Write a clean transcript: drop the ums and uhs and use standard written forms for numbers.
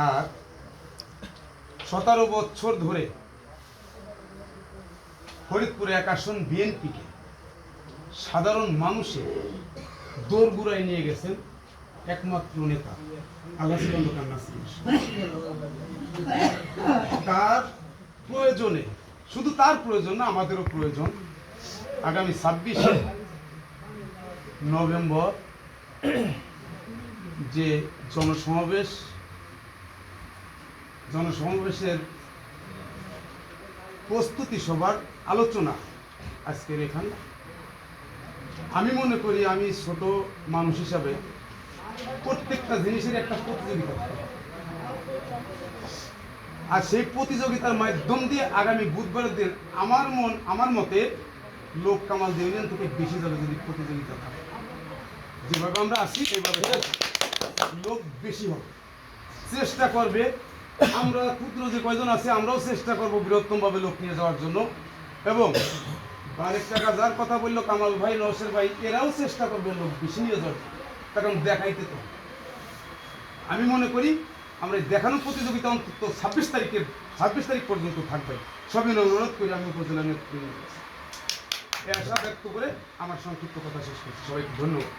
আর 17 বছর ধরে ফরিদপুরে এক আসন বিএনপিকে সাধারণ মানুষের দোরগোড়ায় নিয়ে গেছেন একমাত্র নেতা আলহাজ খন্দকার নাসির। তার প্রয়োজনে, শুধু তার প্রয়োজন না, আমাদেরও প্রয়োজন। আগামী 26শে নভেম্বর যে জনসমাবেশের প্রস্তুতি সভার আলোচনা আজকের এখানে, আমি মনে করি আমি ছোট মানুষ হিসাবে প্রত্যেকটা জিনিসের একটা প্রতিযোগিতা থাকে। আর সেই প্রতিযোগিতার মাধ্যম দিয়ে আগামী বুধবারের দিন আমার মতে লোক কামাল ইউনিয়ন থেকে বেশি যাবে যদি প্রতিযোগিতা থাকে। যেভাবে আমরা আসি সেইভাবে লোক বেশি হবে, চেষ্টা করবে। আমরা ক্ষুদ্র যে কয়জন আছে আমরাও চেষ্টা করবো বৃহত্তমভাবে লোক নিয়ে যাওয়ার জন্য। এবং আরেকটা যার কথা বললো কামাল ভাই, নওশের ভাই, এরাও চেষ্টা করবে লোক বেশি নিয়ে যাওয়ার, কারণ দেখাইতে তো। আমি মনে করি আমরা দেখানোর প্রতিযোগিতা অন্তত 26 তারিখ পর্যন্ত থাকবে। সবই অনুরোধ করি আমি উপজেলা নেতৃত্ব এই আশা ব্যক্ত করে আমার সংক্ষিপ্ত কথা শেষ করছি। সবাইকে ধন্যবাদ।